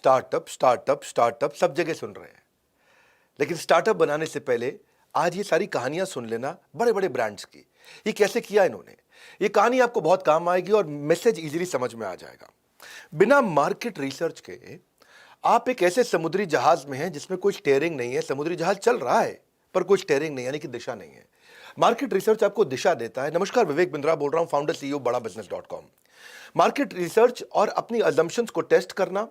Startup startup startup सब जगह सुन रहे हैं, लेकिन स्टार्टअप बनाने से पहले आज ये सारी कहानियां सुन लेना बड़े बड़े ब्रांड्स की। ये कैसे किया इन्होंने, ये कहानी आपको बहुत काम आएगी और मैसेज इजीली समझ में आ जाएगा। बिना मार्केट रिसर्च के आप एक ऐसे समुद्री जहाज में हैं जिसमें कोई स्टीयरिंग नहीं है। समुद्री जहाज चल रहा है पर कोई स्टीयरिंग नहीं, यानी कि दिशा नहीं है। मार्केट रिसर्च आपको दिशा देता है। नमस्कार, विवेक बिंद्रा बोल रहा हूं, फाउंडर सीईओ बड़ा बिजनेस.com। मार्केट रिसर्च और अपनी अजम्पशंस को टेस्ट करना,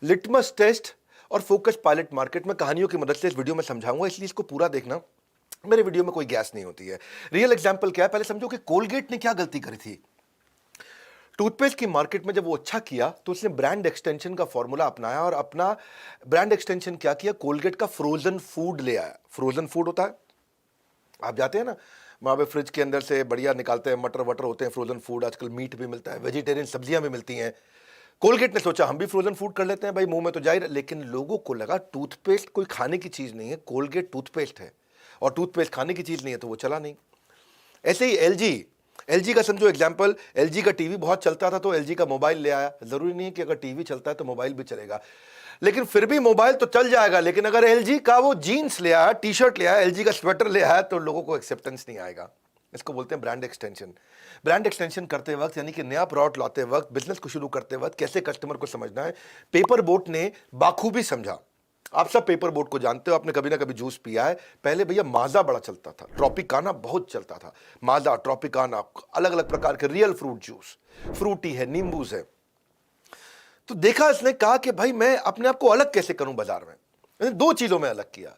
लिटमस टेस्ट और फोकस पायलट मार्केट में कहानियों की मदद से इस वीडियो में समझाऊंगा, इसलिए इसको पूरा देखना। मेरे वीडियो में कोई गैस नहीं होती है। रियल एग्जांपल क्या है, पहले समझो कि कोलगेट ने क्या गलती करी थी। टूथपेस्ट की मार्केट में जब वो अच्छा किया तो उसने ब्रांड एक्सटेंशन का फॉर्मूला अपनाया और अपना ब्रांड एक्सटेंशन क्या किया, कोलगेट का फ्रोजन फूड ले आया। फ्रोजन फूड होता है, आप जाते हैं ना वहाँ पे फ्रिज के अंदर से बढ़िया निकालते हैं, मटर वटर होते हैं, फ्रोजन फूड। आजकल मीट भी मिलता है, वेजिटेरियन सब्जियां भी मिलती हैं। कोलगेट ने सोचा हम भी फ्रोजन फूड कर लेते हैं, भाई मुंह में तो जा ही रहा। लेकिन लोगों को लगा टूथपेस्ट कोई खाने की चीज नहीं है, कोलगेट टूथपेस्ट है और टूथपेस्ट खाने की चीज नहीं है, तो वो चला नहीं। ऐसे ही एलजी का समझो एग्जाम्पल। एलजी का टीवी बहुत चलता था तो एलजी का मोबाइल ले आया। जरूरी नहीं है कि अगर टीवी चलता है तो मोबाइल भी चलेगा, लेकिन फिर भी मोबाइल तो चल जाएगा। लेकिन अगर एलजी का वो जीन्स ले आया, टी शर्ट ले आया, एलजी का स्वेटर ले आया, तो लोगों को एक्सेप्टेंस नहीं आएगा। इसको बोलते हैं ब्रांड एक्सटेंशन। ब्रांड एक्सटेंशन करते वक्त, यानी कि नया प्रोडक्ट लाते वक्त, बिजनेस को शुरू करते वक्त कैसे कस्टमर को समझना है, पेपर बोट ने बाखूबी समझा। आप सब पेपर बोट को जानते हो, आपने कभी ना कभी जूस पिया है। पहले भैया माजा बड़ा चलता था, ट्रॉपिकाना बहुत चलता था। माजा, ट्रॉपिकाना, अलग अलग प्रकार के रियल फ्रूट जूस, फ्रूटी है, नींबूज है। तो देखा, इसने कहा कि भाई मैं अपने आप को अलग कैसे करूं बाजार में। इसने दो चीजों में अलग किया।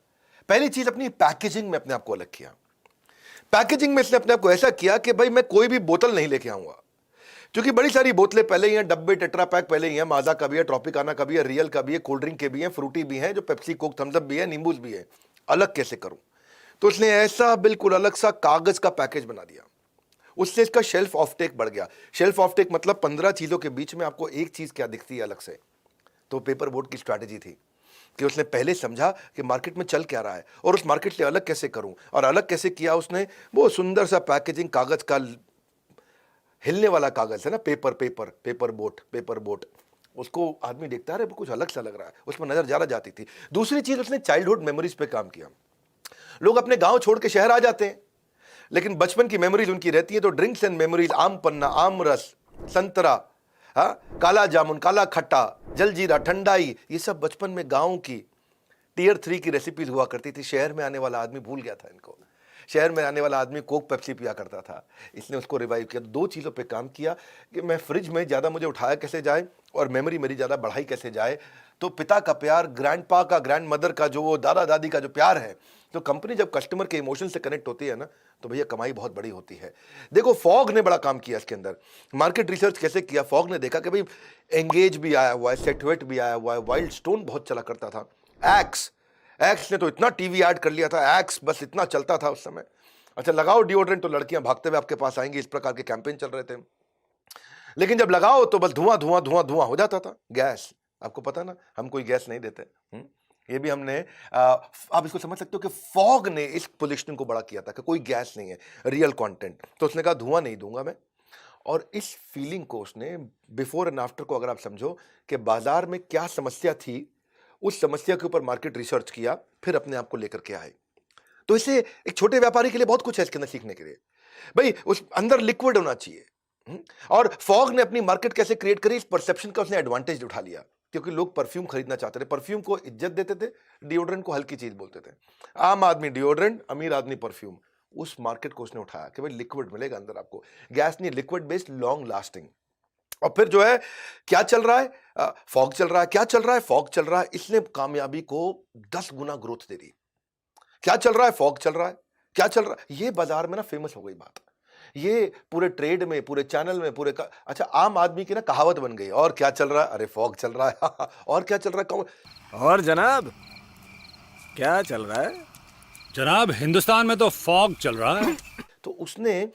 पहली चीज अपनी पैकेजिंग में अपने आप को अलग किया। पैकेजिंग में इसने अपने आप को ऐसा किया कि भाई मैं कोई भी बोतल नहीं लेके आऊंगा, क्योंकि बड़ी सारी बोतलें पहले ही हैं, डब्बे टेट्रा पैक पहले ही हैं। माजा का भी है, ट्रॉपिकाना का भी है, रियल का भी है, कोल्ड ड्रिंक के भी हैं, फ्रूटी भी हैं, जो पेप्सी कोक थम्स अप भी है, नींबूज भी है। अलग कैसे करूं, तो इसने ऐसा बिल्कुल अलग सा कागज का पैकेज बना दिया। उससे इसका शेल्फ ऑफ टेक बढ़ गया। शेल्फ ऑफ टेक मतलब 15 चीजों के बीच में आपको एक चीज क्या दिखती है अलग से। तो पेपर बोट की स्ट्रैटेजी थी कि उसने पहले समझा कि मार्केट में चल क्या रहा है और उस मार्केट से अलग कैसे करूं। और अलग कैसे किया उसने, वो सुंदर सा पैकेजिंग, कागज का, हिलने वाला कागज है ना, पेपर बोट। उसको आदमी देखता है, कुछ अलग सा लग रहा है, उसमें नजर ज्यादा जाती थी। दूसरी चीज, उसने चाइल्डहुड मेमोरीज पे काम किया। लोग अपने गांव छोड़ के शहर आ जाते हैं, लेकिन बचपन की मेमोरीज उनकी रहती है। तो ड्रिंक्स एंड मेमोरीज, आम पन्ना, आम रस, संतरा, काला जामुन, काला खट्टा, जलजीरा, ठंडाई, ये सब बचपन में गांव की टियर 3 की रेसिपीज हुआ करती थी। शहर में आने वाला आदमी भूल गया था इनको। शहर में आने वाला आदमी कोक पेप्सी पिया करता था, इसने उसको रिवाइव किया। दो चीज़ों पे काम किया कि मैं फ्रिज में ज़्यादा मुझे उठाया कैसे जाए और मेमोरी मेरी ज़्यादा बढ़ाई कैसे जाए। तो पिता का प्यार, ग्रैंडपा का, ग्रैंड मदर का, जो वो दादा दादी का जो प्यार है, तो कंपनी जब कस्टमर के इमोशन से कनेक्ट होती है ना, तो भैया कमाई बहुत बड़ी होती है। देखो, फॉग ने बड़ा काम किया इसके अंदर। मार्केट रिसर्च कैसे किया, फॉग ने देखा कि भाई एंगेज भी आया हुआ है, सेटवेट भी आया हुआ है, वाइल्ड स्टोन बहुत चला करता था, एक्स ने तो इतना टीवी ऐड कर लिया था, एक्स बस इतना चलता था उस समय। अच्छा, लगाओ डिओड्रेंट तो लड़कियां भागते हुए आपके पास आएंगी, इस प्रकार के कैंपेन चल रहे थे। लेकिन जब लगाओ तो बस धुआं धुआं धुआं धुआं हो जाता था। गैस, आपको पता ना, हम कोई गैस नहीं देते। ये भी हमने आप इसको समझ सकते हो कि फॉग ने इस पोजीशनिंग को बड़ा किया था कि कोई गैस नहीं है, रियल कंटेंट। तो उसने कहा धुआं नहीं दूंगा मैं। और इस फीलिंग को उसने, बिफोर एंड आफ्टर को अगर आप समझो कि बाजार में क्या समस्या थी, उस समस्या के ऊपर मार्केट रिसर्च किया, फिर अपने आप को लेकर के आए। तो इसे एक छोटे व्यापारी के लिए बहुत कुछ है इसके अंदर सीखने के लिए। भाई उस अंदर लिक्विड होना चाहिए। और फॉग ने अपनी मार्केट कैसे क्रिएट करी, इस परसेप्शन का उसने एडवांटेज उठा लिया, क्योंकि लोग परफ्यूम खरीदना चाहते थे। परफ्यूम को इज्जत देते थे, डिओड्रेंट को हल्की चीज बोलते थे। आम आदमी डिओड्रेंट, अमीर आदमी परफ्यूम। उस मार्केट को उसने उठाया कि भाई लिक्विड मिलेगा अंदर आपको, गैस नहीं, लिक्विड बेस्ड, लॉन्ग लास्टिंग। और फिर जो है क्या चल रहा है, फॉग चल रहा है। क्या चल रहा है, फॉग चल रहा है। इसने कामयाबी को 10 गुना ग्रोथ दे दी। क्या चल रहा है, फॉग चल रहा है। क्या चल रहा है, ये बाजार में ना फेमस हो गई बात। ये पूरे ट्रेड में, पूरे चैनल में, अच्छा, आम आदमी की ना कहावत बन गई। और क्या चल रहा है, अरे फॉग चल रहा है। और क्या चल रहा है, कौन। और जनाब क्या चल रहा है? जनाब, हिंदुस्तान में तो फॉग चल रहा है। तो उसने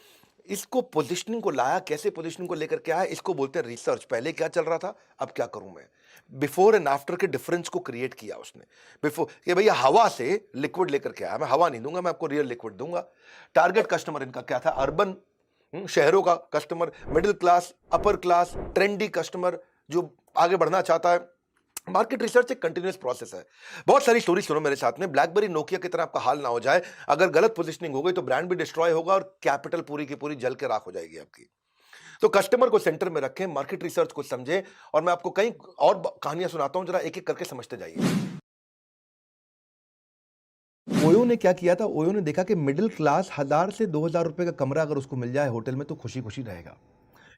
इसको पोजीशनिंग को लाया। कैसे पोजीशनिंग को लेकर के आया, इसको बोलते हैं रिसर्च। पहले क्या चल रहा था, अब क्या करूं मैं। बिफोर एंड आफ्टर के डिफरेंस को क्रिएट किया उसने। बिफोर कि भैया हवा से लिक्विड लेकर के आया, मैं हवा नहीं दूंगा, मैं आपको रियल लिक्विड दूंगा। टारगेट कस्टमर इनका क्या था, अर्बन, शहरों का customer, middle class, upper class, trendy customer जो आगे बढ़ना चाहता है, मार्केट रिसर्च एक कंटिन्यूअस प्रोसेस है। बहुत सारी स्टोरी सुनो मेरे साथ में, ब्लैकबेरी नोकिया की तरह आपका हाल ना हो जाए। अगर गलत पोजीशनिंग हो गई तो ब्रांड भी डिस्ट्रॉय होगा और कैपिटल पूरी की पूरी जल के राख हो जाएगी आपकी। तो कस्टमर को सेंटर में रखें, मार्केट रिसर्च को समझें, और मैं आपको कई और कहानियां सुनाता हूं, जरा एक एक करके समझते जाइए। ओयो ने क्या किया था? ओयो ने देखा कि मिडिल क्लास 1000 से 2000 रुपए का कमरा अगर उसको मिल जाए होटल में तो खुशी खुशी रहेगा।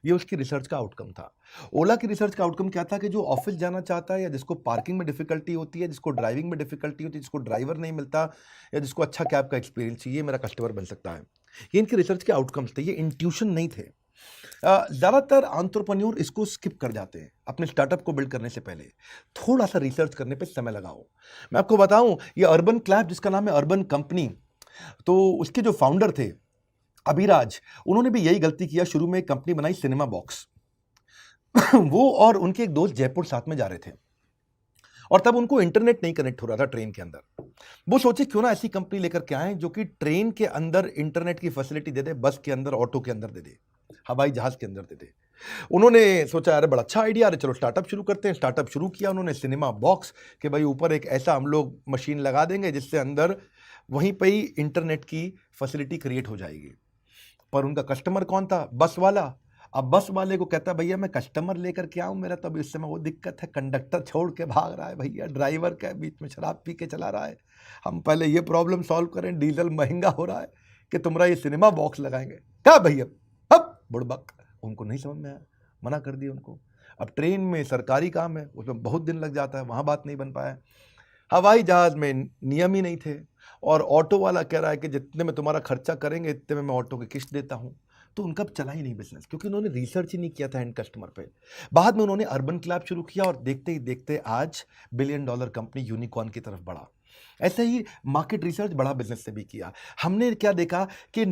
ये उसकी रिसर्च का आउटकम था। ओला की रिसर्च का आउटकम क्या था कि जो ऑफिस जाना चाहता है, या जिसको पार्किंग में डिफिकल्टी होती है, जिसको ड्राइविंग में डिफिकल्टी होती है, जिसको ड्राइवर नहीं मिलता, या जिसको अच्छा कैब का एक्सपीरियंस चाहिए, मेरा कस्टमर बन सकता है। ये इनके रिसर्च के आउटकम्स थे, ये इंट्यूशन नहीं थे। ज़्यादातर एंटरप्रेन्योर इसको स्किप कर जाते हैं अपने स्टार्टअप को बिल्ड करने से पहले। थोड़ा सा रिसर्च करने पे समय लगाओ। मैं आपको बताऊं, ये अर्बन क्लैप, जिसका नाम है अर्बन कंपनी, तो उसके जो फाउंडर थे अभिराज, उन्होंने भी यही गलती किया। शुरू में एक कंपनी बनाई सिनेमा बॉक्स। वो और उनके एक दोस्त जयपुर साथ में जा रहे थे, और तब उनको इंटरनेट नहीं कनेक्ट हो रहा था ट्रेन के अंदर। वो सोचे क्यों ना ऐसी कंपनी लेकर के आए जो कि ट्रेन के अंदर इंटरनेट की फैसिलिटी दे दे, बस के अंदर, ऑटो के अंदर दे दे, हवाई जहाज के अंदर दे दे। उन्होंने सोचा अरे बड़ा अच्छा आइडिया है, चलो स्टार्टअप शुरू करते हैं। स्टार्टअप शुरू किया उन्होंने सिनेमा बॉक्स के भाई ऊपर एक ऐसा हम लोग मशीन लगा देंगे जिससे अंदर वहीं पे ही इंटरनेट की फैसिलिटी क्रिएट हो जाएगी। पर उनका कस्टमर कौन था? बस वाला। अब बस वाले को कहता है भैया मैं कस्टमर लेकर के आऊं, मेरा तब इस समय वो दिक्कत है, कंडक्टर छोड़ के भाग रहा है भैया, ड्राइवर के बीच में शराब पी के चला रहा है, हम पहले ये प्रॉब्लम सॉल्व करें, डीजल महंगा हो रहा है कि तुम्हारा ये सिनेमा बॉक्स लगाएंगे क्या भैया? अब बुड़बक, उनको नहीं समझ में आया, मना कर दिया उनको। अब ट्रेन में सरकारी काम है, उसमें बहुत दिन लग जाता है, वहाँ बात नहीं बन पाया। हवाई जहाज में नियम ही नहीं थे, और ऑटो वाला कह रहा है कि जितने में तुम्हारा खर्चा करेंगे इतने में मैं ऑटो की किस्त देता हूँ। तो उनका चला ही नहीं बिजनेस, क्योंकि उन्होंने रिसर्च ही नहीं किया था एंड कस्टमर पे। बाद में उन्होंने अर्बन क्लैब शुरू किया, और देखते ही देखते आज $1 बिलियन कंपनी यूनिकॉर्न की तरफ बढ़ा। ऐसे ही मार्केट रिसर्च बड़ा बिजनेस से भी किया। हमने क्या देखा कि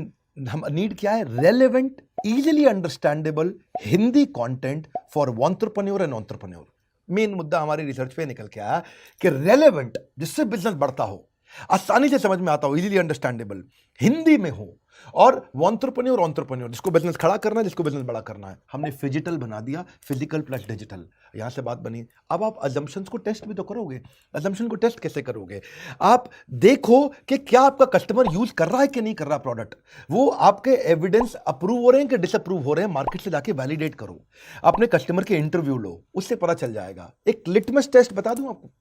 हम नीड क्या है? Relevant, easily understandable Hindi content for entrepreneur and entrepreneur. Main मुद्दा हमारी रिसर्च पे निकल के आया कि रेलेवेंट, जिससे बिजनेस बढ़ता हो, आसानी से समझ में आता हो, इजीली अंडरस्टैंडेबल, हिंदी में हो, और एंटरप्रेन्योर जिसको बिजनेस खड़ा करना है, जिसको बिजनेस बड़ा करना है। हमने फिजिटल बना दिया, फिजिकल प्लस डिजिटल। यहां से बात बनी। अब आप अजम्पशंस को टेस्ट भी तो करोगे। अजम्पशन को टेस्ट कैसे करोगे? आप देखो कि क्या आपका कस्टमर यूज कर रहा है कि नहीं कर रहा प्रोडक्ट। वो आपके एविडेंस अप्रूव हो रहे हैं कि डिसअप्रूव हो रहे हैं, मार्केट से जाके वैलिडेट करो। अपने कस्टमर के इंटरव्यू लो, उससे पता चल जाएगा। एक लिटमस टेस्ट बता दूं आपको,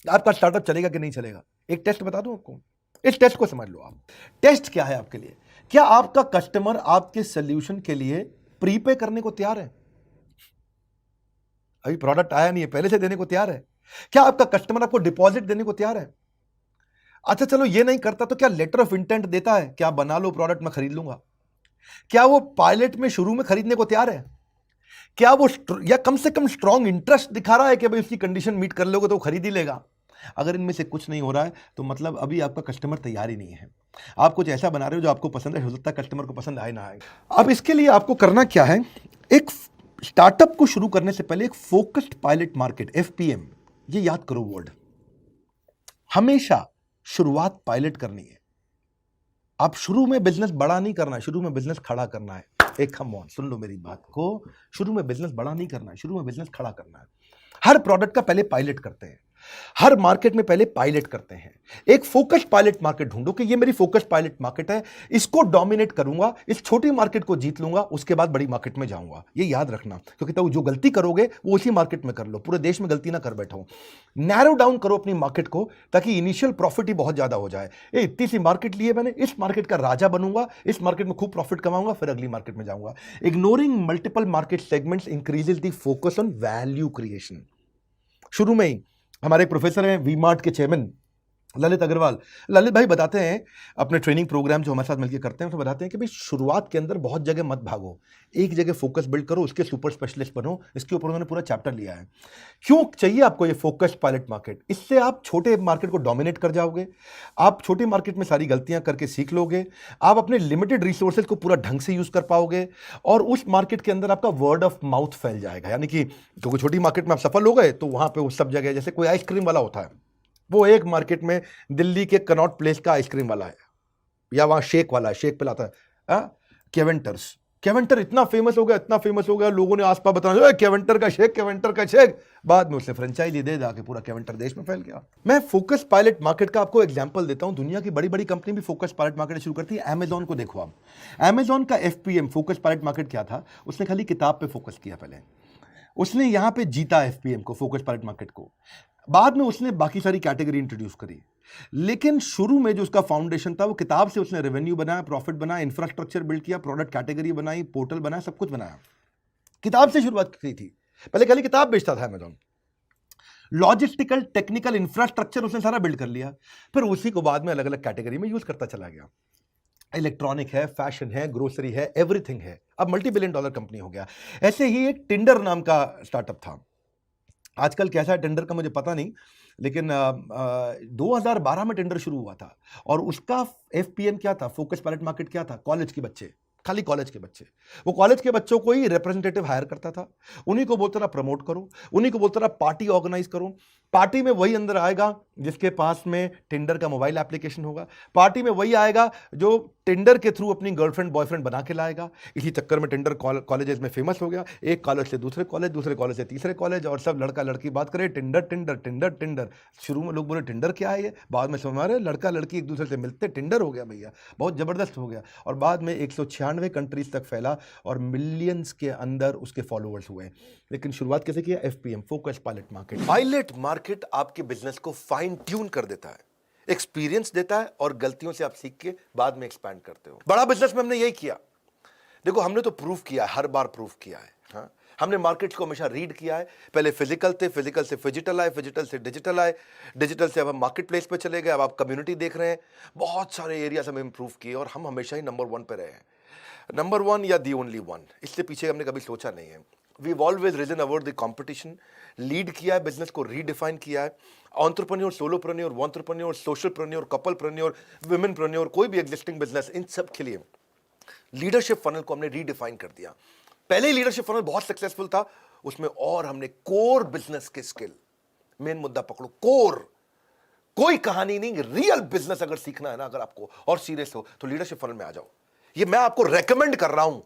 आपका स्टार्टअप चलेगा कि नहीं चलेगा। एक टेस्ट बता दूं आपको, इस टेस्ट को समझ लो आप। टेस्ट क्या है आपके लिए? क्या आपका कस्टमर आपके सोल्यूशन के लिए प्रीपे करने को तैयार है? अभी प्रोडक्ट आया नहीं है, पहले से देने को तैयार है? क्या आपका कस्टमर आपको डिपॉजिट देने को तैयार है? अच्छा चलो ये नहीं करता तो क्या लेटर ऑफ इंटेंट देता है, क्या बना लो प्रोडक्ट मैं खरीद लूंगा? क्या वो पायलट में शुरू में खरीदने को तैयार है? क्या वो या कम से कम स्ट्रॉन्ग इंटरेस्ट दिखा रहा है कि भाई उसकी कंडीशन मीट कर लोगे तो वो खरीद ही लेगा? अगर इनमें से कुछ नहीं हो रहा है तो मतलब अभी आपका कस्टमर तैयार ही नहीं है। आप कुछ ऐसा बना रहे हो जो आपको पसंद है, हो सकता है कस्टमर को पसंद आए ना आए। अब इसके लिए आपको करना क्या है? एक स्टार्टअप को शुरू करने से पहले एक फोकस्ड पायलट मार्केट, एफपीएम, ये याद करो वर्ड। हमेशा शुरुआत पायलट करनी है। आप शुरू में बिजनेस बड़ा नहीं करना है, शुरू में बिजनेस खड़ा करना है। एक कम ऑन सुन लो मेरी बात को, शुरू में बिजनेस बड़ा नहीं करना है, शुरू में बिजनेस खड़ा करना है। हर प्रोडक्ट का पहले पायलट करते हैं, हर मार्केट में पहले पायलट करते हैं। एक फोकस्ड पायलट मार्केट ढूंढो कि ये मेरी फोकस्ड पायलट मार्केट है, इसको डोमिनेट करूंगा, इस छोटी मार्केट को जीत लूंगा, उसके बाद बड़ी मार्केट में जाऊंगा। ये याद रखना, क्योंकि तो जो गलती करोगे वो उसी मार्केट में कर लो, पूरे देश में गलती ना कर बैठो। नैरो डाउन करो अपनी मार्केट को, ताकि इनिशियल प्रॉफिट ही बहुत ज्यादा हो जाए। इतनी सी मार्केट लिए मैंने, इस मार्केट का राजा बनूंगा, इस मार्केट में खूब प्रॉफिट कमाऊंगा, फिर अगली मार्केट में जाऊंगा। Ignoring multiple market segments increases the focus on value creation. शुरू में ही हमारे प्रोफेसर हैं वी मार्ट के चेयरमैन ललित अग्रवाल, ललित भाई बताते हैं अपने ट्रेनिंग प्रोग्राम जो हमारे साथ मिलकर करते हैं उसमें बताते हैं कि भाई शुरुआत के अंदर बहुत जगह मत भागो, एक जगह फोकस बिल्ड करो, उसके सुपर स्पेशलिस्ट बनो। इसके ऊपर उन्होंने पूरा चैप्टर लिया है। क्यों चाहिए आपको ये फोकस्ड पायलट मार्केट? इससे आप छोटे मार्केट को डोमिनेट कर जाओगे, आप छोटी मार्केट में सारी गलतियां करके सीख लोगे, आप अपने लिमिटेड रिसोर्सेज को पूरा ढंग से यूज कर पाओगे, और उस मार्केट के अंदर आपका वर्ड ऑफ माउथ फैल जाएगा। यानी कि क्योंकि छोटी मार्केट में आप सफल हो गए तो वहां पे उस सब जगह, जैसे कोई आइसक्रीम वाला होता है, वो एक मार्केट में दिल्ली के कनॉट प्लेस का आइसक्रीम वाला है, या वहां शेक वाला है, शेक पिलाता है केवेंटर्स, केवेंटर इतना फेमस हो गया, लोगों ने आसपास बताया केवेंटर का शेक। बाद में उसने फ्रेंचाइजी दे के पूरा केवेंटर देश में फैल गया। मैं फोकस पायलट मार्केट का आपको एग्जांपल देता हूं। दुनिया की बड़ी बड़ी कंपनी भी फोकस पायलट मार्केट शुरू करती है। अमेजॉन को देखो आप, अमेजॉन का एफपीएम फोकस पायलट मार्केट क्या था? उसने खाली किताब पे फोकस किया पहले, उसने यहां पे जीता एफपीएम को, फोकस पायलट मार्केट को। बाद में उसने बाकी सारी कैटेगरी इंट्रोड्यूस करी, लेकिन शुरू में जो उसका फाउंडेशन था वो किताब से उसने रेवेन्यू बनाया, प्रॉफिट बनाया, इंफ्रास्ट्रक्चर बिल्ड किया, प्रोडक्ट कैटेगरी बनाई, पोर्टल बनाया, सब कुछ बनाया। किताब से शुरुआत की थी, पहले खाली किताब बेचता था अमेजॉन। लॉजिस्टिकल टेक्निकल इंफ्रास्ट्रक्चर उसने सारा बिल्ड कर लिया, फिर उसी को बाद में अलग अलग कैटेगरी में यूज करता चला गया। इलेक्ट्रॉनिक है, फैशन है, ग्रोसरी है, एवरीथिंग है, अब मल्टी बिलियन डॉलर कंपनी हो गया। ऐसे ही एक टिंडर नाम का स्टार्टअप था, आजकल कैसा है टिंडर का मुझे पता नहीं, लेकिन 2012 में टिंडर शुरू हुआ था और उसका एफपीएम क्या था, फोकस पायलट मार्केट क्या था? कॉलेज के बच्चे, खाली कॉलेज के बच्चे। वो कॉलेज के बच्चों को ही रिप्रेजेंटेटिव हायर करता था, उन्हीं को बोलता था प्रमोट करो, उन्हीं को बोलता था पार्टी ऑर्गेनाइज करो। पार्टी में वही अंदर आएगा जिसके पास में टिंडर का मोबाइल एप्लीकेशन होगा, पार्टी में वही आएगा जो टिंडर के थ्रू अपनी गर्लफ्रेंड बॉयफ्रेंड बना के लाएगा। इसी चक्कर में टिंडर कॉलेजेस में फेमस हो गया, एक कॉलेज से दूसरे कॉलेज, दूसरे कॉलेज से तीसरे कॉलेज, और सब लड़का लड़की बात करे टिंडर टिंडर टिंडर टिंडर। शुरू में लोग बोले टिंडर क्या है ये, बाद में समझ में आ रहा है लड़का लड़की एक दूसरे से मिलते टिंडर हो गया भैया, बहुत जबरदस्त हो गया। और बाद में 196 कंट्रीज तक फैला और मिलियंस के अंदर उसके फॉलोअर्स हुए। लेकिन शुरुआत कैसे किया? FPM, focus pilot market. Pilot market आपके बिजनेस को फाइन ट्यून कर देता है, एक्सपीरियंस देता है, और गलतियों से आप सीख के बाद में एक्सपैंड करते हो। बड़ा बिजनेस में हमने यही किया। देखो हमने तो प्रूफ किया है, हर बार प्रूफ किया है। हाँ, हमने मार्केट को हमेशा रीड किया है। पहले फिजिकल थे, फिजिकल से फिजिटल आए, फिजिटल से डिजिटल आए, डिजिटल से अब हम मार्केट प्लेस पे चले गए, अब आप कम्युनिटी देख रहे हैं। बहुत सारे एरियाज हमें इंप्रूव किए और हम हमेशा ही नंबर 1 पे रहे हैं। नंबर 1 या दी ओनली 1, इससे पीछे हमने कभी सोचा नहीं है। We've always risen above the competition, lead किया है, बिजनेस को रीडिफाइन किया है। एंटरप्रेन्योर, सोलोप्रेन्योर, वॉन्टरप्रेन्योर, सोशलप्रेन्योर, कपलप्रेन्योर, वुमेनप्रेन्योर, कोई भी एग्जिस्टिंग बिजनेस, इन सब के लिए लीडरशिप फनल को हमने रीडिफाइन कर दिया। पहले ही लीडरशिप फनल बहुत सक्सेसफुल था, उसमें और हमने कोर बिजनेस के स्किल, मेन मुद्दा पकड़ो, कोर, कोई कहानी नहीं, रियल बिजनेस अगर सीखना है ना अगर आपको और सीरियस हो तो लीडरशिप फनल में आ जाओ। ये मैं आपको रेकमेंड कर रहा हूं,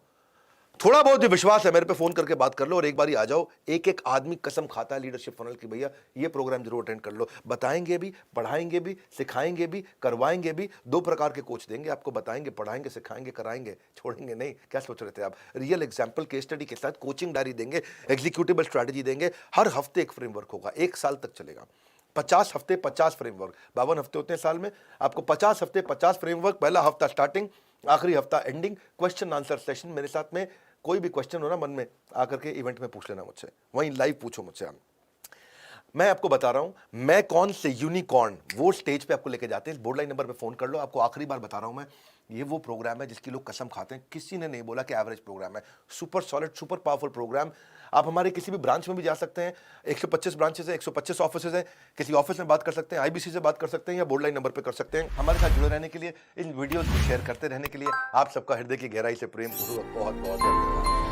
थोड़ा बहुत भी विश्वास है मेरे पे फोन करके बात कर लो और एक बार ही आ जाओ। एक एक आदमी कसम खाता है लीडरशिप फनल की, भैया ये प्रोग्राम जरूर अटेंड कर लो। बताएंगे भी, पढ़ाएंगे भी, सिखाएंगे भी, करवाएंगे भी। 2 प्रकार के कोच देंगे आपको, बताएंगे, पढ़ाएंगे, सिखाएंगे, कराएंगे, छोड़ेंगे नहीं। क्या सोच रहे थे आप? रियल एग्जाम्पल केस स्टडी के साथ कोचिंग डायरी देंगे, एग्जीक्यूटिबल स्ट्रैटेजी देंगे। हर हफ्ते एक फ्रेमवर्क होगा, 1 साल तक चलेगा। 50 हफ्ते 50 फ्रेमवर्क, 52 हफ्ते होते हैं साल में। आपको 50 हफ्ते 50 फ्रेमवर्क, पहला हफ्ता स्टार्टिंग, आखिरी हफ्ता एंडिंग, क्वेश्चन आंसर सेशन। मेरे साथ में कोई भी क्वेश्चन हो ना मन में आकर के इवेंट में पूछ लेना मुझसे, वहीं लाइव पूछो मुझसे। मैं आपको बता रहा हूं मैं कौन से यूनिकॉर्न वो स्टेज पे आपको लेके जाते हैं। इस बोर्ड लाइन नंबर पे फोन कर लो। आपको आखिरी बार बता रहा हूं मैं, ये वो प्रोग्राम है जिसकी लोग कसम खाते हैं। किसी ने नहीं बोला कि एवरेज प्रोग्राम है, super solid, super powerful programme. आप हमारे किसी भी ब्रांच में भी जा सकते हैं, 125 ब्रांचेस है, 125 ऑफिस है, किसी ऑफिस में बात कर सकते हैं, आईबीसी से बात कर सकते हैं, या बोर्ड लाइन नंबर पे कर सकते हैं। हमारे साथ जुड़े रहने के लिए, इन वीडियोस को शेयर करते रहने के लिए आप सबका हृदय की गहराई से प्रेम पूर्वक बहुत बहुत धन्यवाद।